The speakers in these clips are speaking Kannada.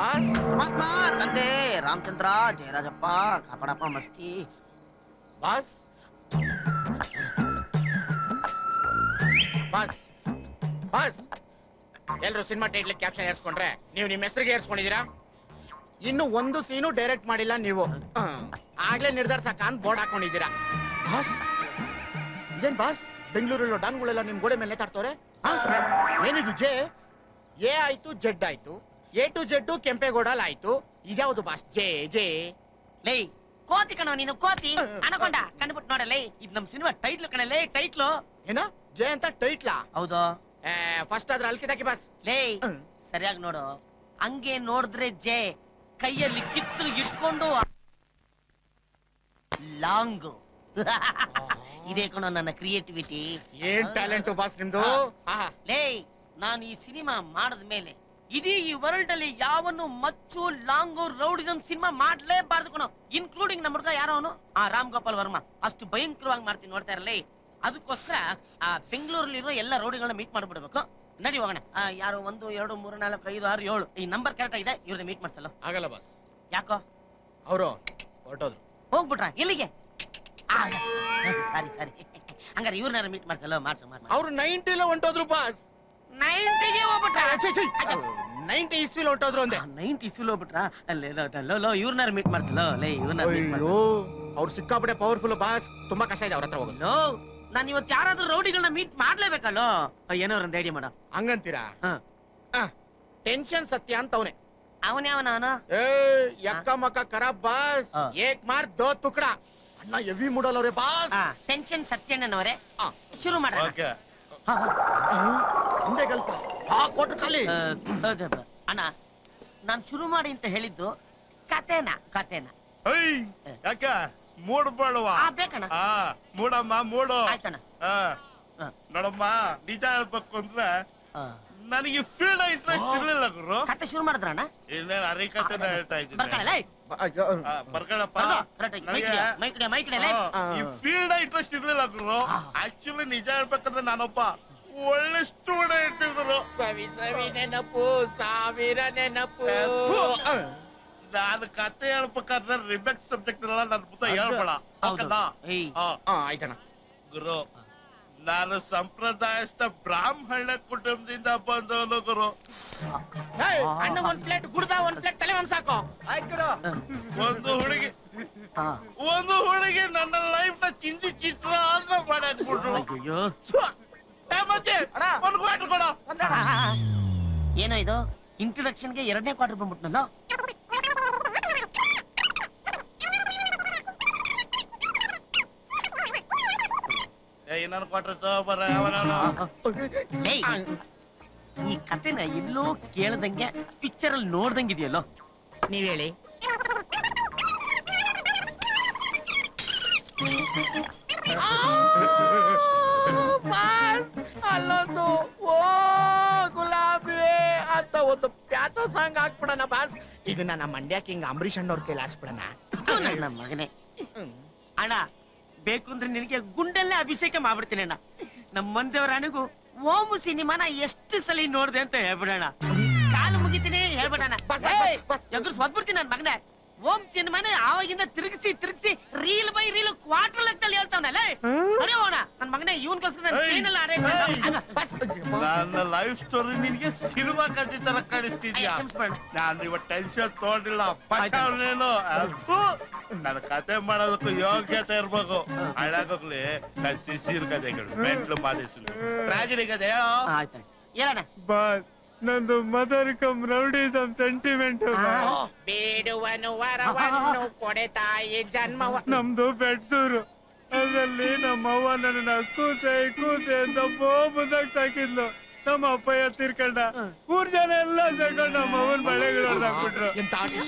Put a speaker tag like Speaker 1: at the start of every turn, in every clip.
Speaker 1: ಬಾಸ್
Speaker 2: ಪರಮಾತ್ಮ ತಂದೆ ರಾಮಚಂದ್ರ ಜಯರಾಜಪ್ಪ ಕಾಪಾಡಪ್ಪ ಮಸ್ತಿ
Speaker 1: ಬಾಸ್ ಬಾಸ್ ಬಾಸ್ ಎಲ್ರು ಸಿನಿಮಾ ಟೈಟ್ಲ್ ಕ್ಯಾಪ್ಷನ್ ಏರ್ಸ್ಕೊಂಡ್ರೆ ನೀವು ನಿಮ್ಮ ಹೆಸರಿಗೆ ಏರ್ಸ್ಕೊಂಡಿದ್ದೀರಾ? ಇನ್ನು ಒಂದು ಸೀನು ಡೈರೆಕ್ಟ್ ಮಾಡಿಲ್ಲ ನೀವು. ಆಗ್ಲೇ ನಿರ್ಧಾರ ಅಂತ ಬೋರ್ಡ್ ಹಾಕೊಂಡಿದ್ದೀರಾ. ಬಾಸ್ ಇದೇನ್ ಬಾಸ್, ಬೆಂಗಳೂರಲ್ಲೋ ಡಾನ್ಗಳೆಲ್ಲ ನಿಮ್ ಗೋಡೆ ಮೇಲೆ ನೇತಾಡ್ತವ್ರೆ. ಏನಿದು ಜೆ ಎ ಆಯ್ತು, ಜೆಡ್ ಆಯ್ತು, ಎ ಟು ಜೆಡ್ ಕೆಂಪೇಗೌಡಲ್ ಆಯ್ತು. ಇದ್ಯಾವುದು ಬಾಸ್ ಜೆ ಜೆ?
Speaker 2: ಲೇ ಕೋತಿ ಕಣೋ ನೀನು, ಕೋತಿ ಅನಕೊಂಡ ಕಂಡ್ಬಿಟ್ಟು ನೋಡಲೇ, ಇದು ನಮ್ ಸಿನಿಮಾ ಟೈಟ್ಲ್ ಕಣಲೇ, ಟೈಟ್ಲು.
Speaker 1: ಏನ ಜೆ ಅಂತ ಟೈಟ್ಲಾ?
Speaker 2: ಹೌದು.
Speaker 1: ಫಸ್ಟ್ ಅದ್ರ ಅಲ್ಕಿದಾಕಿ ಬಾಸ್.
Speaker 2: ಲೇ ಸರಿಯಾಗಿ ನೋಡು, ಹಂಗೆ ನೋಡಿದ್ರೆ ಜೆ, ಕೈಯಲ್ಲಿ ಕಿತ್ತು ಇಟ್ಕೊಂಡು ಲಾಂಗು. ಇದೇ ಕಣೋ ನನ್ನ ಕ್ರಿಯೇಟಿವಿಟಿ.
Speaker 1: ಏನ್ ಟ್ಯಾಲೆಂಟ್ ಬಾಸ್ ನಿಮ್ದು.
Speaker 2: ಲೇ ನಾನು ಈ ಸಿನಿಮಾ ಮಾಡದ ಮೇಲೆ ಇಡೀ ಈ ವರ್ಲ್ಡ್ ಅಲ್ಲಿ ಯಾವನು ಮಚ್ಚು ಲಾಂಗು ರೌಡಿಸಂ ಸಿನಿಮಾ ಮಾಡ್ಲೇಬಾರ್ದು ಕಣೋ, ಇನ್ಕ್ಲೂಡಿಂಗ್ ನಮ್ಮ ಹುಡುಗ ಯಾರೋ ಅವನು ಆ ರಾಮ್ ಗೋಪಾಲ್ ವರ್ಮಾ. ಅಷ್ಟು ಭಯಂಕರವಾಗಿ ಮಾಡ್ತೀನಿ, ನೋಡ್ತಾ ಇರಲಿ. ಅದಕ್ಕೋಸ್ಕರ ಆ ಬೆಂಗಳೂರಲ್ಲಿರೋ ಎಲ್ಲ ರೌಡಿಗಳನ್ನ ಮೀಟ್ ಮಾಡ್ಬಿಡ್ಬೇಕು. ನಡಿ ಹೋಗೋಣ. ಯಾರು 1 2 3 4 5 6 7 ಈ ನಂಬರ್ ಕರೆಕ್ಟ್ ಆಗಿದೆ. ಇವ್ರನ್ನ ಮೀಟ್ ಮಾಡ್ಸಲ್ಲ
Speaker 1: ಆಗಲ್ಲ ಬಾಸ್.
Speaker 2: ಯಾಕೋ?
Speaker 1: ಅವರು ಹೊರಟೋದ್ರು.
Speaker 2: ಹೋಗ್ಬಿಟ್ರ? ಎಲ್ಲಿಗೆ? ಸಾರಿ ಸಾರಿ. ಹಂಗಾರೆ ಇವ್ರನ್ನ ಮೀಟ್ ಮಾಡ್ಸಲ್ಲ.
Speaker 1: ಅವ್ರು 90 ಹೊಂಟೋದ್ರು ಬಾಸ್.
Speaker 2: 90ಗೆ ಹೋಗ್ಬಿಟ್ರ?
Speaker 1: 90 ಇಸ್ವಿಲ್ ಹೊಂಟೋದ್ರು ಅಂದೆ.
Speaker 2: 90 ಇಸ್ವಿಲ್ ಹೋಗ್ಬಿಟ್ರ? ಇವ್ರನ್ನ ಮೀಟ್ ಮಾಡ್ಸಲ್ಲ. ಇವ್ರನ್ನ
Speaker 1: ಅವ್ರು ಸಿಕ್ಕಾಪಟ್ಟೆ ಪವರ್ಫುಲ್ ಬಾಸ್. ತುಂಬಾ ಕಷ್ಟ ಇದೆ ಅವ್ರ ಹತ್ರ ಹೋಗಲು.
Speaker 2: ನಾನು ಇವತ್ತು ಯಾರಾದ್ರೂ ರೌಡಿಗಳನ್ನ ಮೀಟ್ ಮಾಡ್ಲೇಬೇಕಲ್ಲೋ. ಏನೋ ಒಂದು ಐಡಿಯಾ ಮಾಡ.
Speaker 1: ಹಂಗಂತೀರಾ? ಟೆನ್ಷನ್ ಸತ್ಯ ಅಂತ ಅವನೇ.
Speaker 2: ಅವನ
Speaker 1: ಯಕ್ಕ ಮಕ್ಕ ಖರಾಬ್ ಬಾಸ್. ಏಕ್ ಮಾರ್ ದೋ ತುಕಡ. ಅಣ್ಣ ಹೆವಿ ಮೂಡಲ್ ಅವ್ರೆ ಬಾಸ್.
Speaker 2: ಟೆನ್ಷನ್ ಸತ್ಯಣ್ಣನವರೇ ಶುರು ಮಾಡ.
Speaker 1: ಹಿಂದೆ ಗಲ್ಪ ಕೊಟ್ಟು ಖಾಲಿ.
Speaker 2: ಅಣ್ಣ ನಾನ್ ಶುರು ಮಾಡಿ ಅಂತ ಹೇಳಿದ್ದು ಕತೆನ.
Speaker 3: ಯಾಕ ಮೂಡ್ಬೇಡವಾ?
Speaker 2: ಬೇಕಣ್ಣ.
Speaker 3: ಮೂಡಮ್ಮ ಮೂಡು.
Speaker 2: ಆಯ್ತಣ್ಣ.
Speaker 3: ನೋಡಮ್ಮ, ನಿಜ ಹೇಳ್ಬೇಕು ಅಂದ್ರೆ ನನಗೆ ಫೀಲ್ಡ್ ಇಂಟ್ರೆಸ್ಟ್ ಇರ್ಲಿಲ್ಲ ಗುರು.
Speaker 2: ಕತೆ ಶುರು ಮಾಡಿದ್ರಣ್ಣ?
Speaker 3: ಇನ್ನೇನು ಹರಿಕತೆನ ಹೇಳ್ತಾ ಇದ್ದೀನಿ. ಬರ್ಕಳಪ್ಪ. ಈ ಫೀಲ್ಡ್ ಇಂಟ್ರೆಸ್ಟ್ ಇರ್ಲಿಲ್ಲ ಗುರು. ಆಕ್ಚುಲಿ ನಿಜ ಹೇಳ್ಬೇಕಂದ್ರೆ ನಾನೊಬ್ಬ ಒಳ್ಳೆ ಸ್ಟೂಡೆಂಟ್ ಗುರು.
Speaker 1: ಸವಿ ನೆನಪು, ಸಾವಿರ ನೆನಪು.
Speaker 3: ನಾನು ಕತೆ ಹೇಳ್ಬೇಕಾದ್ರೆ ರಿಬೆಕ್ಸ್ ಸಬ್ಜೆಕ್ಟ್ ಎಲ್ಲ ನನ್ನ ಪುತ್ತ ಹೇಳ್ಬೇಡ.
Speaker 1: ಆಯ್ತಣ್ಣ.
Speaker 3: ಗುರು, ನಾನು ಸಂಪ್ರದಾಯಸ್ಥ ಬ್ರಾಹ್ಮಣ ಕುಟುಂಬದಿಂದ ಬಂದವನು ಗುರು.
Speaker 1: ಅಣ್ಣ ಒಂದ್ ಪ್ಲೇಟ್ ಗುಡ್ದ, ಒಂದ್ ಪ್ಲೇಟ್ ತಲೆ ಮಾಂಸ ಸಾಕು. ಆಯ್ತು.
Speaker 3: ಒಂದು ಹುಡುಗಿ ನನ್ನ ಲೈಫ್ ನ ಚಿತ್ರ ಅಂತ ಮಾಡಾಕ್ಬಿಟ್ರು.
Speaker 2: ಏನೋ ಇದು ಇಂಟ್ರೊಡಕ್ಷನ್ಗೆ 2ನೇ ಕ್ವಾರ್ಟರ್ ಬಂದ್ಬಿಟ್ನಲ್ಲ.
Speaker 3: ಇನ್ನೊಂದು ಕ್ವಾರ್ಟರ್ ಬರ.
Speaker 2: ಈ ಕತೆನ ಎಲ್ಲೋ ಕೇಳದಂಗೆ ಪಿಕ್ಚರ್ ಅಲ್ಲಿ ನೋಡ್ದಂಗಿದೆಯಲ್ಲೋ.
Speaker 1: ನೀವ್ ಹೇಳಿ. ಅಲ್ಲೊಂದು ಓ ಗುಲಾಬಿ ಅಂತ ಒಂದು ಪ್ಯಾಟೋ ಸಾಂಗ್ ಹಾಕ್ಬಿಡೋಣ ಬಾಸ್. ಇದನ್ನ ನಮ್ಮ ಮಂಡ್ಯ ಕಿಂಗ್ ಅಂಬರೀಷ್ ಅಣ್ಣವ್ರ ಕೈಲಿ ಹಾಕ್ಸ್ಬಿಡೋಣ.
Speaker 2: ನನ್ನ ಮಗನೇ ಅಣ್ಣ, ಬೇಕು ಅಂದ್ರೆ ನಿನಗೆ ಗುಂಡಲ್ಲೇ ಅಭಿಷೇಕ ಮಾಡ್ಬಿಡ್ತೀನಿ ಅಣ್ಣ. ನಮ್ಮ ಮಂದಿಯವರ ಅಣಗು ಓಮು ಸಿನಿಮಾನ ಎಷ್ಟು ಸಲ ನೋಡ್ದೆ ಅಂತ ಹೇಳ್ಬಿಡೋಣ. ಕಾಲು ಮುಗಿತೀನಿ ಹೇಳ್ಬಿಡೋಣ. ಎದುರು ಸ್ವದ್ಬಿಡ್ತೀನಿ ನನ್ನ ಮಗನೇ. ಓಂ ಸಿನಿಮಾನ ಆವಾಗಿಂದ ತಿರುಗಿಸಿ ರೀಲ್ ಬೈ ರೀಲ್ ಕ್ವಾರ್ಟರ್ ಲೆಕ್ಕದಲ್ಲಿ ಹೇಳ್ತಾವನಲ್ಲ. ಹೋಣ ನನ್ನ ಮಗನೇ, ಇವನ್ಗೋಸ್ಕರ ನಾನು ಚೈನಲ್
Speaker 3: ನನ್ನ ಲೈಫ್ ಸ್ಟೋರಿ ನಿನ್ಗೆ ಸಿನಿಮಾ ಕಥೆ ತರ ಕಾಣಿಸ್ತಿದ್ಯಾ? ನಾನು ಇವತ್ತು ಟೆನ್ಷನ್ ತಗೊಂಡಿಲ್ಲ. ಪಚಾವನೇನು ನನ್ನ ಕತೆ ಮಾಡೋದಕ್ಕೂ ಯೋಗ್ಯತೆ ಇರ್ಬೇಕು. ಹಾಳಾಗೋಗ್ಲಿ ನನ್ನ ಶಿಶಿರ್ ಕಥೆಗಳು, ಮೆಂಟ್ಲು ಮಾದೇಶು, ಟ್ರಾಜಿಡಿ ಕಥೆ ಹೇಳೋ.
Speaker 2: ಹೇಳೋಣ
Speaker 4: ಬಾಸ್. ನಂದು ಮದರ್ ಕಮ್ ರೌಡಿಸಂ ಸೆಂಟಿಮೆಂಟ್.
Speaker 1: ಬೇಡುವನು ವರವನ್ನು ಕೊಡೆ ತಾಯಿ ಜನ್ಮವ.
Speaker 4: ನಮ್ದು ಬೆಟ್ಟೂರು. ಅದ್ರಲ್ಲಿ ನಮ್ಮವ್ವ ನನ್ನ ಕೂಸೆ ಅಂತ ಬೋಬುದಾಗ ಸಾಕಿದ್ಲು. ನಮ್ಮ ಅಪ್ಪಯ್ಯ ತೀರ್ಕೊಂಡ. 3 ಜನ ಎಲ್ಲ ಸೇರ್ಕೊಂಡು ನಮ್ಮ ಅವನ್ ಬಳೆಗಳು ಹಾಕ್ಬಿಟ್ರು.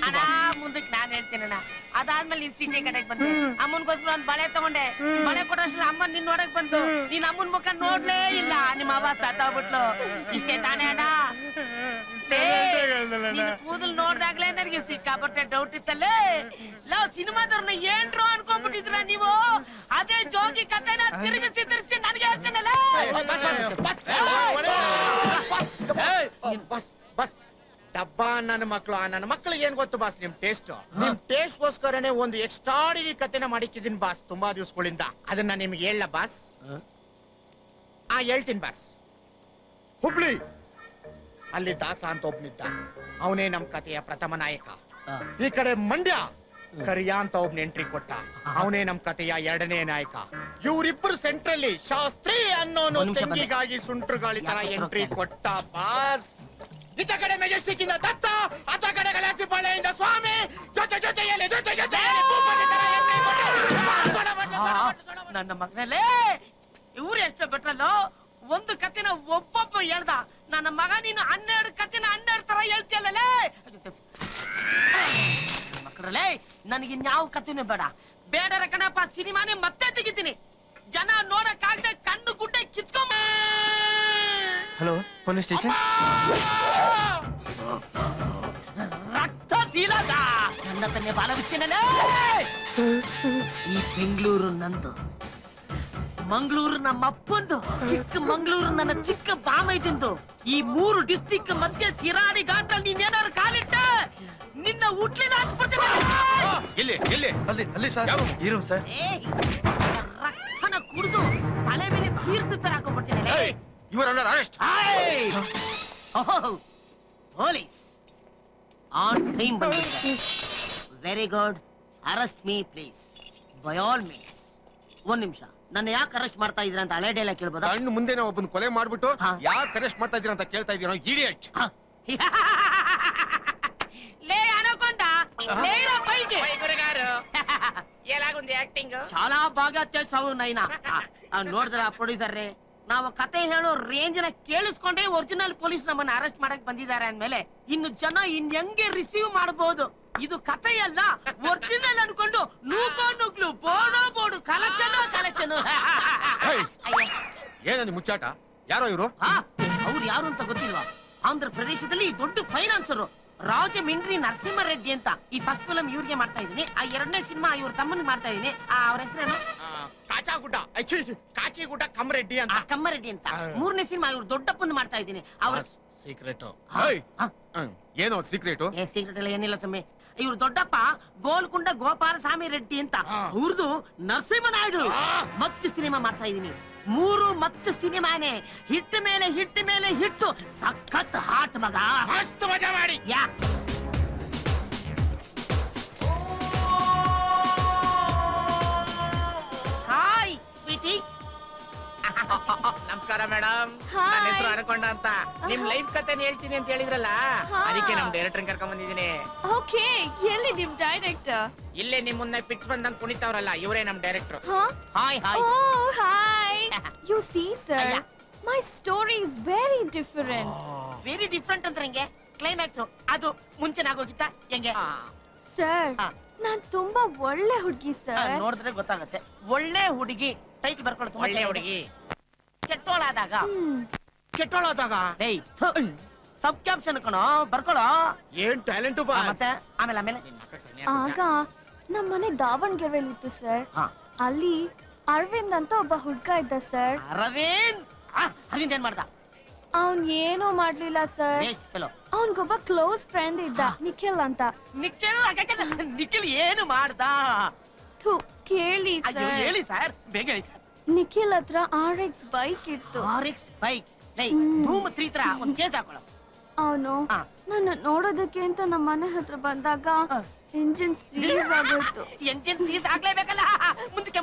Speaker 2: ಮುಂದಕ್ಕೆ ನಾನ್ ಹೇಳ್ತೀನಣ್ಣ. ಅದಾದ್ಮೇಲೆ ನೀನ್ ಸೀಟೆ ಕಡೆಗೆ ಬಂದು ಅಮ್ಮನ್ಗೋಸ್ಕರ ಒಂದ್ ಬಳೆ ತಗೊಂಡೆ. ಬಳೆ ಕೊಡೋಷ್ಟ್ರಲ್ಲಿ ಅಮ್ಮನ್ ನಿನ್ ನೋಡಕ್ ಬಂತು. ನೀನ್ ಅಮ್ಮನ್ ಮುಖ ನೋಡ್ಲೇ ಇಲ್ಲ. ನಿಮ್ಮ ಅವ್ವ ಸತ್ತೋಗ್ಬಿಟ್ಲು. ಇಷ್ಟೇ ತಾನೇ ಅಣ್ಣ? ಕೂದಲ್ ನೋಡ್ದಾಗ್ಲೇ ನನಗೆ ಸಿಕ್ಕಾಪಟ್ಟೆ ಡೌಟ್ ಇತ್ತಲ್ಲೇ. ಲವ್ ಸಿನಿಮಾದವ್ರನ್ನ ಏನ್ರು ಅನ್ಕೊಂಡ್ಬಿಟ್ಟಿದ್ರ ನೀವು? ಅದೇ ಜೋಗಿ ಕಥೆನ ತಿರುಗಿಸಿ ನನಗೆ ಹೇಳ್ತೇನಲ್ಲ.
Speaker 1: ಡಬ್ಬ ನನ್ನ ಮಕ್ಳು ನನ್ನ ಮಕ್ಳಿಗೆ ಏನ್ ಗೊತ್ತು ಬಾಸ್ ನಿಮ್ ಟೇಸ್ಟ್ ಗೋಸ್ಕರನೇ ಒಂದು ಎಕ್ಸ್ಟ್ರಾಡಿನರಿ ಕಥೆನ ಮಾಡಿಕ್ಕಿದೀನಿ ಬಾಸ್ ತುಂಬಾ ದಿವಸಗಳಿಂದ. ಅದನ್ನ ನಿಮ್ಗೆ ಹೇಳ ಬಾಸ್? ಹೇಳ್ತೀನಿ ಬಾಸ್. ಹುಬ್ಳಿ ಅಲ್ಲಿ ದಾಸ ಅಂತ ಒಬ್ನಿದ್ದ, ಅವನೇ ನಮ್ ಕಥೆಯ ಪ್ರಥಮ ನಾಯಕ. ಈ ಕಡೆ ಮಂಡ್ಯ ಕರಿಯ ಅಂತ ಒಬ್ನ ಎಂಟ್ರಿ ಕೊಟ್ಟ, ಅವನೇ ನಮ್ ಕಥೆಯ ಎರಡನೇ ನಾಯಕ. ಇವರಿಬ್ಬರು ಸೆಂಟ್ರಲ್ಲಿ ಶಾಸ್ತ್ರಿ ಅನ್ನೋನು ತೆಂಗಿಗಾಗಿ ಸುಂಟ್ರುಗಾಳಿ ತರ ಎಂಟ್ರಿ ಕೊಟ್ಟ ಬಾಸ್. ಇತ ಕಡೆ ಮೆಜೆಸ್ಟಿಕ್ ಇಂದ ದತ್ತ, ಅತ ಕಡೆ ಗಲಾಸಿಪಾಳ್ಯದಿಂದ ಸ್ವಾಮಿ, ಜೊತೆ ಜೊತೆಯಲ್ಲಿ
Speaker 2: ನನ್ನ ಮಗನಲ್ಲೇ ಇವ್ರು ಎಷ್ಟು ಬಿಟ್ರಲ್ಲೋ. ಒಂದು ಕಥೆನ ಒಬ್ಬೊಬ್ಬ ಹೇಳ್ದ. ನನ್ನ ಮಗ ನೀನು 12 ಕಥೆನ 12 ತರ ಹೇಳ್ತಿಯಲ್ಲೇ. ಮಕ್ಕಳಲ್ಲೇ ನನಗಿನ್ಯಾವ ಕಥೆನೂ ಬೇಡ. ಬೇಡರ ಕಣಪ್ಪ, ಸಿನಿಮಾನೇ ಮತ್ತೆ ತೆಗಿತೀನಿ. ಜನ ನೋಡಕ್ಕಾಗದೆ ಕಣ್ಣು ಗುಡ್ಡೆ ಕಿತ್ಕೊಂಬ.
Speaker 5: Hello, police station.
Speaker 2: ರಕ್ತ ತೀಲದ ನನ್ನ ತನ್ನೆ ಬಾಲವಿಸ್ತೀನಲ್ಲೇ. ಈ ಬೆಂಗಳೂರು ನಂದು, ಮಂಗಳೂರು ನಮ್ಮ ಅಪ್ಪಂದು, ಚಿಕ್ಕ ಮಂಗಳೂರು ನನ್ನ ಚಿಕ್ಕ ಬಾಮೈದಿಂದು. ಈ 3 ಡಿಸ್ಟಿಕ್ ಮಧ್ಯೆ ಸಿರಾಡಿ ಘಾಟಲ್ಲಿ ನೀನೇನಾರು ಕಾಲಿಟ್ಟ ನಿನ್ನ ಹುಟ್ಲಿಲ್ಲ ಅನ್ಸ್ಬಿಡ್ತೀನಿ.
Speaker 5: ಅಲ್ಲಿ ಸರ್, ಈ ರೂಮ್ ಸರ್.
Speaker 2: ರಕ್ತನ ಕುಡಿದು ತಲೆ ಮೇಲೆ ತೀರ್ಥ ತರ ಹಾಕೊಂಡ್ಬಿಡ್ತೀನಿ.
Speaker 5: Your under arrest.
Speaker 2: Police on time ಬಂದಿದ್ದಾರೆ. Very good. Arrest me please, by all means. ಒಂದ್ ನಿಮಿಷ, ನನ್ನ ಯಾಕೆ ಅರೆಸ್ಟ್ ಮಾಡ್ತಾ ಇದ್ರ ಅಂತ ಹಳೆ ಡೈಲಾಗ್ ಕೇಳ್ಬೋದಾ?
Speaker 5: ಕಣ್ಣು ಮುಂದೆ ಒಬ್ಬನ ಕೊಲೆ ಮಾಡ್ಬಿಟ್ಟು ಯಾಕೆ ಅರೆಸ್ಟ್ ಮಾಡ್ತಾ ಇದೀರ ಅಂತ ಕೇಳ್ತಾ ಇದೀರೋ ಇಡಿಯಟ್.
Speaker 2: ಲೇ ಅನಕೊಂಡ, లేరా పైకి
Speaker 1: గురుగారు ఎలాగుంది యాక్టింగ్?
Speaker 2: చాలా బాగా చేసావు నైనా. ನೋಡಿದ್ರ ಪ್ರೊಡ್ಯೂಸರ್ ರೇ, ನಾವು ಕತೆ ಹೇಳೋ ರೇಂಜ್ ನ ಕೇಳಿಸ್ಕೊಂಡೇ ಒರಿಜಿನಲ್ ಪೊಲೀಸ್ ನಮ್ಮನ್ನ ಅರೆಸ್ಟ್ ಮಾಡಕ್ ಬಂದಿದ್ದಾರೆ ಅಂದ್ಮೇಲೆ ಇನ್ನು ಜನ ಹೆಂಗೆ ರಿಸೀವ್ ಮಾಡಬಹುದು? ಇದು ಕಥೆಯಲ್ಲ, ಒರಿಜಿನಲ್ ಅನ್ಕೊಂಡು ನೂಕೋ ನುಗ್ಲು ಬೋಡೋ ಬೋಡು ಕಲೆಕ್ಷನ್.
Speaker 5: ಏನಂದಿ ಮುಚ್ಚಾಟ? ಯಾರೋ ಇವರು?
Speaker 2: ಅವ್ರು ಯಾರು ಅಂತ ಗೊತ್ತಿಲ್ವಾ? ಆಂಧ್ರ ಪ್ರದೇಶದಲ್ಲಿ ದೊಡ್ಡ ಫೈನಾನ್ಸರು ರಾಜಮಿಂಡ್ರಿ ನರಸಿಂಹ ರೆಡ್ಡಿ ಅಂತ. ಈ ಫಸ್ಟ್ ಫಿಲಂ ಇವ್ರಿಗೆ ಮಾಡ್ತಾ ಇದೀನಿ, ಆ 2ನೇ ಸಿನಿಮಾ ಇವ್ರ ತಮ್ಮನಿಗೆ ಮಾಡ್ತಾ ಇದೀನಿ. ಅವ್ರ ಹೆಸರೇನು?
Speaker 1: ಕಾಚಿಗುಡ್ಡ ಕಮ್ಮರೆಡ್ಡಿ ಅಂತ.
Speaker 2: ಕಮ್ಮರೆಡ್ಡಿ ಅಂತ. 3ನೇ ಸಿನಿಮಾ ಇವ್ರು ದೊಡ್ಡಪ್ಪಂದು ಮಾಡ್ತಾ ಇದೀನಿ. ಅವ್ರ
Speaker 1: ಸೀಕ್ರೆಟ್
Speaker 5: ಏನೋ ಸೀಕ್ರೆಟ್?
Speaker 2: ಸೀಕ್ರೆಟ್ ಎಲ್ಲ ಏನಿಲ್ಲ ಸ್ವಾಮಿ. ಇವ್ರು ದೊಡ್ಡಪ್ಪ ಗೋಲ್ಕೊಂಡ ಗೋಪಾಲಸ್ವಾಮಿ ರೆಡ್ಡಿ ಅಂತ. ಅವ್ರದ್ದು ನರಸಿಂಹನಾಯ್ಡು. ಮಚ್ಚು ಸಿನಿಮಾ ಮಾಡ್ತಾ ಇದೀನಿ. 3 ಮಚ್ಚು ಸಿನಿಮಾನೇ ಹಿಟ್ ಮೇಲೆ ಹಿಟ್ಟು. ಸಖತ್ ಹಾಟ್ ಮಗ,
Speaker 1: ಮಸ್ತ್ ಮಜಾ ಮಾಡಿ.
Speaker 2: Hi Sweety.
Speaker 1: ನಮಸ್ಕಾರ ಮೇಡಮ್, ನನ್ನ ಹೆಸರು ಅನ್ಕೊಂಡ ಅಂತ. ನಿಮ್ ಲೈಫ್ ಕಥೆನ ಹೇಳ್ತೀನಿ ಅಂತ ಹೇಳಿದ್ರಲ್ಲ, ಅದಕ್ಕೆ ನಮ್ ಡೈರೆಕ್ಟರ್ ಕರ್ಕೊಂಡ್ ಬಂದಿದ್ದೀನಿ.
Speaker 6: ಓಕೆ, ಎಲ್ಲಿ ನಿಮ್ ಡೈರೆಕ್ಟರ್?
Speaker 1: ಇಲ್ಲೇ ನಿಮ್ ಮುನ್ನ ಪಿಕ್ಸ್ ಬಂದಂಗ್ ಕುಣಿತಾವ್ರಲ್ಲ, ಇವರೇ ನಮ್ director.
Speaker 2: Hi hi.
Speaker 6: Oh, hi. You see, sir, my story is very different.
Speaker 2: Very different ಅಂದ್ರೆ ಹೆಂಗೆ? ಕ್ಲೈಮ್ಯಾಕ್ಸ್ ಅದು ಮುಂಚೆನಾಗೋಗಿತ್ತಾ ಹೆಂಗೆ?
Speaker 6: ಸರ್, ನಾನ್ ತುಂಬಾ ಒಳ್ಳೆ ಹುಡುಗಿ ಸರ್.
Speaker 2: ನೋಡಿದ್ರೆ ಗೊತ್ತಾಗತ್ತೆ. ಒಳ್ಳೆ ಹುಡುಗಿ ಟೈಟಲ್ ಬರ್ಕೊಳ್ಳೋದು.
Speaker 1: ಒಳ್ಳೆ ಹುಡುಗಿ
Speaker 2: ಕೆಟ್ಟೋಳಾದಾಗ ಸಬ್ ಕ್ಯಾಪ್ಷನ್ ಕಣೋ ಬರ್ಕೊಳ್ಳೋ.
Speaker 1: ಏನ್ ಟ್ಯಾಲೆಂಟ್ ಬಾ.
Speaker 2: ಮತ್ತೆ ಆಮೇಲೆ
Speaker 6: ಆಗ ನಮ್ ಮನೆ ದಾವಣಗೆರೆಯಲ್ಲಿತ್ತು ಸರ್. ಅಲ್ಲಿ ಅರವಿಂದ್ ಅಂತ ಒಬ್ಬ ಹುಡ್ಗ ಇದ್ದ ಸರ್.
Speaker 2: ಅರವಿಂದ್ ಏನ್ ಮಾಡ್ದ?
Speaker 6: ಅವ್ನ್ ಏನೂ ಮಾಡ್ಲಿಲ್ಲ ಸರ್. ಅವನ್ಗೊಬ್ಬ ಕ್ಲೋಸ್ ಫ್ರೆಂಡ್ ಇದ್ದ, ನಿಖಿಲ್ ಅಂತ.
Speaker 2: ನಿಖಿಲ್ ಏನು ಮಾಡ್ದ?
Speaker 6: ಕೇಳಿ
Speaker 2: ಹೇಳಿ ಸರ್, ಬೇಗ ಹೇಳಿ ಸರ್.
Speaker 6: ನಿಖಿಲ್ ಹತ್ರ RX ಬೈಕ್ ಇತ್ತು.
Speaker 2: RX ಬೈಕ್ ಧೂಮ್ 3 ತರ ಒಂದ್ ಚೇಸ್ ಹಾಕೊಳ್ಳೋ.
Speaker 6: ಅವನು ನನ್ನ ನೋಡೋದಕ್ಕೆ ಅಂತ ನಮ್ಮ ಮನೆ ಹತ್ರ ಬಂದಾಗ ಎಂಜಿನ್ ಸೀಸ್ ಆಗೋಯ್ತು.
Speaker 2: ಎಂಜಿನ್ ಸೀಸ್ ಆಗ್ಲೇಬೇಕಲ್ಲ. ಮುಂದಕ್ಕೆ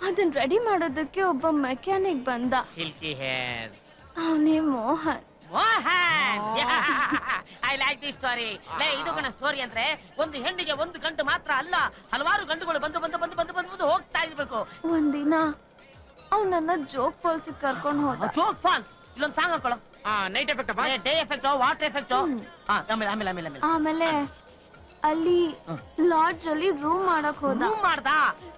Speaker 6: ಅದನ್ನ ರೆಡಿ ಮಾಡೋದಕ್ಕೆ ಒಬ್ಬ ಮೆಕ್ಯಾನಿಕ್ ಬಂದ.
Speaker 1: Silky hairs.
Speaker 6: ಅವನೇ Mohan.
Speaker 2: I like this story. ಇದು ಕಣ ಸ್ಟೋರಿ ಅಂದ್ರೆ ಒಂದು ಹೆಣ್ಣಿಗೆ ಒಂದು ಗಂಟು ಮಾತ್ರ ಅಲ್ಲ, ಹಲವಾರು ಗಂಟುಗಳು ಬಂದು ಹೋಗ್ತಾ ಇರ್ಬೇಕು.
Speaker 6: ಒಂದಿನ ಅವನನ್ನ ಜೋಗ್ ಫಾಲ್ಸ್ ಕರ್ಕೊಂಡು ಹೋದ.
Speaker 2: ಜೋಗ್ ಫಾಲ್ಸ್ ಇಲ್ಲೊಂದು ಸಾಂಗ್ ಹಾಕೊಳ್ಳೋ.
Speaker 1: Night effect,
Speaker 2: day effect, water effect.
Speaker 6: ಆಮೇಲೆ ಅಲ್ಲಿ ಲಾಡ್ಜ್ ಅಲ್ಲಿ ರೂಮ್ ಮಾಡಕ್ ಹೋದ.
Speaker 2: ರೂಮ್ ಮಾಡ್ದ.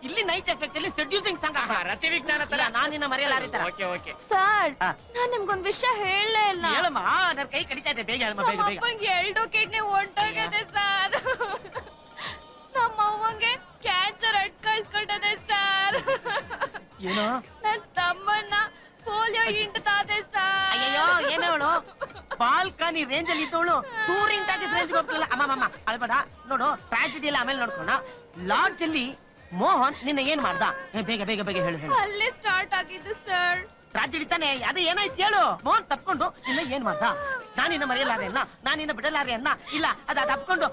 Speaker 2: ಇಲ್ಲಿ ನೈಟ್ ಎಫೆಕ್ಟ್ ಅಲ್ಲಿ ಸೆಡ್ಯೂಸಿಂಗ್ ಸಾಂಗ್
Speaker 1: ರತಿ ವಿಜ್ಞಾನ ತರ.
Speaker 2: ನಾನಿನ್ನ ಮರೆಯಲಾರಿತ.
Speaker 1: ಓಕೆ
Speaker 6: ಸರ್, ನಾನ್ ನಿಮ್ಗೊಂದ್ ವಿಷಯ ಹೇಳಲೇ ಇಲ್ಲ.
Speaker 2: ಹೇಳಮ್ಮ, ನನ್ನ ಕೈ ಕಡಿತಾ ಇದೆ. ಬೇಗ ಹೇಳಮ್ಮ, ಬೇಗ.
Speaker 6: ಅಪ್ಪಂಗೆ 2 ಕಿಡ್ನಿ ಹೊಂಟೋಗಿದೆ ಸರ್. ನಮ್ಮ ಅವ್ವಂಗೆ ಕ್ಯಾನ್ಸರ್ ಅಟ್ಕಾಯಿಸ್ಕೊಂಡದೆ ಸರ್.
Speaker 2: ಏನೋ?
Speaker 6: ನನ್ ತಮ್ಮನ್ನ ಪೋಲಿಯೋ ಹಿಂಡ್ತಾದೆ ಸರ್.
Speaker 2: ಅಯ್ಯೋ, ಏನವಳು ಬಾಲ್ ಅಂಬಾನಿ ರೇಂಜ್ ಅಲ್ಲಿ ಇದ್ದವಳು ಟೂರಿಂಗ್ ಟಾಕೀಸ್ ರೇಂಜ್ ಹೋಗ್ತಿಲ್ಲ. ಅಮ್ಮಮ್ಮ ಅಲ್ಬೇಡ ನೋಡು, ಟ್ರಾಜಿಡಿ ಎಲ್ಲ ಆಮೇಲೆ ನೋಡ್ಕೋಣ. ಲಾಡ್ಜ್ ಅಲ್ಲಿ ಮೋಹನ್ ನಿನ್ನ ಏನ್ ಮಾಡ್ದ? ಬೇಗ ಬೇಗ ಬೇಗ ಹೇಳು ಹೇಳು.
Speaker 6: ಅಲ್ಲೇ ಸ್ಟಾರ್ಟ್ ಆಗಿದ್ದು ಸರ್.
Speaker 2: ಟ್ರಾಜಿಡಿ ತಾನೆ, ಅದೇ ಏನಾಯ್ತು ಹೇಳು. ಮೋಹನ್ ತಪ್ಕೊಂಡು ನಿನ್ನ ಏನ್ ಮಾಡ್ದ? ನಾನಿನ್ನ ಮರೆಯಲಾರೆ ಅನ್ನ, ನಾನಿನ್ನ ಬಿಡಲಾರೆ ಅನ್ನ. ಇಲ್ಲ ಅದ ತಪ್ಕೊಂಡು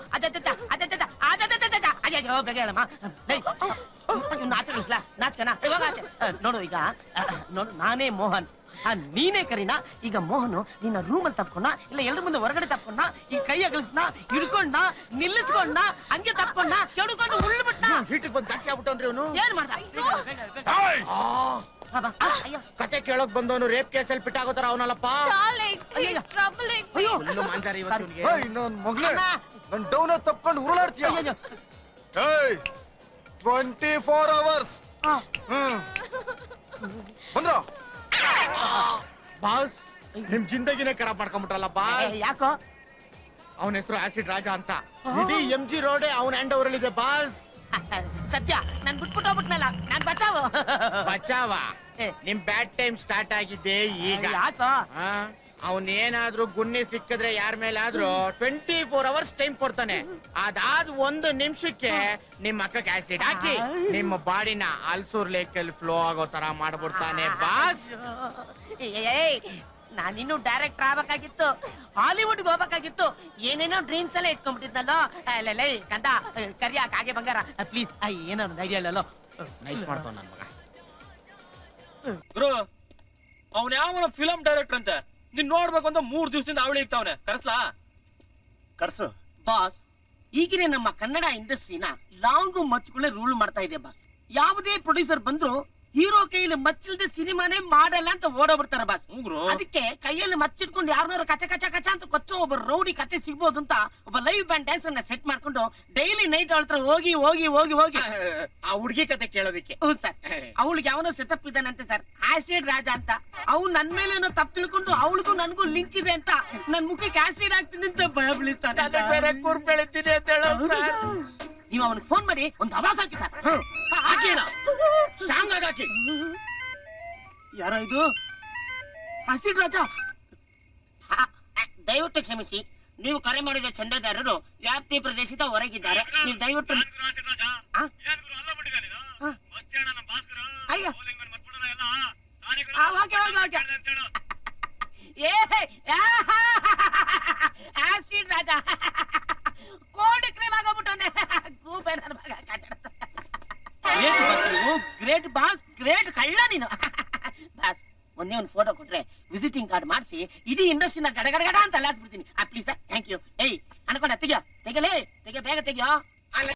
Speaker 2: ಅಯ್ಯೋ ಬೇಗ ಹೇಳಮ್ಮ. ನಾಚಕಳಿಸ್ಲಾ ನಾಚಕನ ನೋಡು. ಈಗ ನೋಡು, ನಾನೇ ಮೋಹನ್, ನೀನೇ ಕರೀನಾ. ಈಗ ಮೋಹನು ನಿನ್ನ ರೂಮಲ್ಲಿ ತಪ್ಕೊಂಡ, ಇಲ್ಲ ಎಲ್ರ ಮುಂದೆ ಹೊರಗಡೆ ತಪ್ಕೊಂಡ, ಈ ಕೈ ಅಗಲಿಸ್ನ ಹಿಡ್ಕೊಂಡ, ನಿಲ್ಲಿಸ್ಕೊಂಡ, ಹಂಗೆ ತಪ್ಕೊಂಡ, ಕೆಡ್ಕೊಂಡು ಉಳ್ಬಿಟ್ಟ.
Speaker 1: ಹೀಟಿಗೆ ಬಂದು ಜಾಸ್ತಿ ಆಗ್ಬಿಟ್ಟವ್ರಿ ಅವನು.
Speaker 2: ಏನ್ ಮಾಡ್ದ?
Speaker 1: ಕತೆ ಕೇಳೋಕ್ ಬಂದವನು ರೇಪ್ ಕೇಸಲ್ಲಿ ಪಿಟ್ಟಾಗೋ ತರ ಅವನಲ್ಲಪ್ಪ. ಮಾಂಜಾರಿ
Speaker 5: ನನ್ ಡೌನ್ ತಪ್ಕೊಂಡು ಉರುಳಾಡ್ತೀಯ. 24 hours ಬಂದ್ರ
Speaker 1: ಬಾಸ್, ನಿಮ್ ಜಿಂದಗಿನೇ ಖರಾಬ್ ಮಾಡ್ಕೊಂಡ್ಬಿಟ್ರಲ್ಲ ಬಾಸ್.
Speaker 2: ಯಾಕೋ?
Speaker 1: ಅವನ ಹೆಸರು ಆಸಿಡ್ ರಾಜ ಅಂತ. ಇಡೀ MG ರೋಡೇ ಅವನ ಹ್ಯಾಂಡ್ ಓವರ್ ಅಲ್ಲಿ ಇದೆ ಬಾಸ್.
Speaker 2: ಸತ್ಯ, ನನ್ ಬಿಟ್ಬಿಟ್ಟು ಹೋಗ್ಬಿಟ್ನಲ್ಲ, ನಾನ್ ಬಚಾವು.
Speaker 1: ಬಚಾವ? ನಿಮ್ ಬ್ಯಾಡ್ ಟೈಮ್ ಸ್ಟಾರ್ಟ್ ಆಗಿದ್ದೆ ಈಗ.
Speaker 2: ಯಾಕೋ?
Speaker 1: ಅವನೇನಾದ್ರೂ ಗುನ್ನಿ ಸಿಕ್ಕಿದ್ರೆ ಯಾರ ಮೇಲಾದ್ರೂ 24 hours ಟೈಮ್ ಕೊಡ್ತಾನೆ. ಅದಾದ್ 1 ನಿಮಿಷಕ್ಕೆ ನಿಮ್ಮ ಅಕ್ಕಕ್ಕೆ ಆಸಿಡ್ ಹಾಕಿ ನಿಮ್ಮ ಬಾಡಿನ ಅಲ್ಸೂರ್ ಲೇಕಲ್ಲಿ ಫ್ಲೋ ಆಗೋ ತರ ಮಾಡ್ಬಿಡ್ತಾನೆ ಬಾಸ್.
Speaker 2: ನಾನಿನ್ನು ಡೈರೆಕ್ಟರ್ ಆಗ್ಬೇಕಾಗಿತ್ತು, ಹಾಲಿವುಡ್ಗೆ ಹೋಗ್ಬೇಕಾಗಿತ್ತು. ಏನೇನೋ ಡ್ರೀಮ್ಸ್ ಎಲ್ಲ ಇಟ್ಕೊಂಡ್ಬಿಟ್ಟಿದ್ನಲ್ಲೋ. ಅಲ್ಲೇ ಕಂದ ಕರಿಯಾಕ ಹಾಗೆ ಬಂಗಾರ ಪ್ಲೀಸ್. ಏನೋ ಒಂದು ಐಡಿಯಾ ಇಲ್ಲಲ್ಲೋ.
Speaker 1: ನೈಸ್ ಮಾಡ್ತಾವ ನನ್ ಮಗ.
Speaker 7: ಗುರು, ಅವನ್ ಯಾವ ಫಿಲಂ ಡೈರೆಕ್ಟರ್ ಅಂತ ನೀನ್ ನೋಡ್ಬೇಕು ಅಂತ 3 ದಿವಸದಿಂದ ಅವಳಿ ಇರ್ತಾವನೆ. ಕರ್ಸ್ಲಾ?
Speaker 3: ಕರ್ಸು
Speaker 2: ಬಾಸ್, ಈಗಿನ ನಮ್ಮ ಕನ್ನಡ ಇಂಡಸ್ಟ್ರಿನ ಲಾಂಗು ಮಚ್ಚುಗಳೇ ರೂಲ್ ಮಾಡ್ತಾ ಇದೆ ಬಾಸ್. ಯಾವುದೇ ಪ್ರೊಡ್ಯೂಸರ್ ಬಂದ್ರು ಹೀರೋ ಕೈಯಲ್ಲಿ ಮಚ್ಚಿಲ್ದೆ ಸಿನಿಮಾನೇ ಮಾಡಲ್ಲ ಅಂತ ಓಡೋಗ್ಬಿಡ್ತಾರೆ ಬಾಸ್. ಅದಕ್ಕೆ ಕೈಯಲ್ಲಿ ಮಚ್ಚಿಟ್ಕೊಂಡು ಯಾರನ್ನಾರು ಕಚ ಕಚ ಕಚ ಅಂತ ಕೊಚ್ಚೋ ಒಬ್ಬ ರೌಡಿ ಕತೆ ಸಿಗ್ಬೋದು ಅಂತ ಒಬ್ಬ ಲೈವ್ ಬ್ಯಾಂಡ್ ಡ್ಯಾನ್ಸ್ ಅನ್ನ ಸೆಟ್ ಮಾಡ್ಕೊಂಡು ಡೈಲಿ ನೈಟ್ ಅವಳ ಹತ್ರ ಹೋಗಿ ಹೋಗಿ ಹೋಗಿ ಹೋಗಿ
Speaker 1: ಆ ಹುಡುಗಿ ಕತೆ ಕೇಳೋದಿಕ್ಕೆ.
Speaker 2: ಹ್ಞೂ ಸರ್, ಅವಳಿಗೆ ಯಾವನೋ ಸೆಟಪ್ ಇದ್ದಾನಂತೆ ಸರ್, ಆಸಿಡ್ ರಾಜ ಅಂತ. ಅವ್ನು ನನ್ ಮೇಲೆ ಏನೋ ತಪ್ಪು ತಿಳ್ಕೊಂಡು ಅವಳಿಗೂ ನನಗೂ ಲಿಂಕ್ ಇದೆ ಅಂತ ನನ್ ಮುಖಕ್ಕೆ ಆಸಿಡ್ ಆಗ್ತೀನಿ ಅಂತ ಭಯ ಬೀಳ್ತಾನೆ.
Speaker 1: ಬೇರೆ ಕೂರ್ ಬೆಳಿತೀನಿ ಅಂತ ಹೇಳೋ.
Speaker 2: ನೀವು ಅವನಿಗೆ ಫೋನ್ ಮಾಡಿ ಒಂದು ಅವಾಜ್ ಹಾಕಿ ಸರ್.
Speaker 1: ಹಾಕಿಲ್ಲ, ಸ್ಟ್ರಾಂಗ್ ಆಗಿ ಹಾಕಿ.
Speaker 2: ಯಾರೋ ಇದು ಆಸಿಡ್ ರಾಜ? ದಯವಿಟ್ಟು ಕ್ಷಮಿಸಿ, ನೀವು ಕರೆ ಮಾಡಿದ ಚಂದಾದಾರರು ವ್ಯಾಪ್ತಿ ಪ್ರದೇಶದ ಹೊರಗಿದ್ದಾರೆ. ನೀವು ದಯವಿಟ್ಟು ಆಸಿಡ್ ರಾಜ ಕೋಲ್ಡ್ ಕ್ರೀಮ್ ಆಗೋಗ್ಬಿಟ್ಟವನೆ. ಗೂಬೆ ನನ್ನ ಮಗ ಗ್ರೇಟ್ ಬಾಸ್, ಗ್ರೇಟ್ ಕಳ್ಳ ನೀನು ಬಾಸ್. ಒಂದೇ ಒಂದು ಫೋಟೋ ಕೊಟ್ರೆ ವಿಸಿಟಿಂಗ್ ಕಾರ್ಡ್ ಮಾಡಿಸಿ ಇಡೀ ಇಂಡಸ್ಟ್ರಿನ ಗಡಗಡಗಡ ಅಂತ ಅಲ್ಲಾಡ್ಬಿಡ್ತೀನಿ. Please sir, thank you. ಏಯ್ ಅನ್ಕೊಂಡ ತೆಗಿಯೋ, ತೆಗಲೇ ತೆಗೆ, ಬೇಗ ತೆಗಿಯೋ.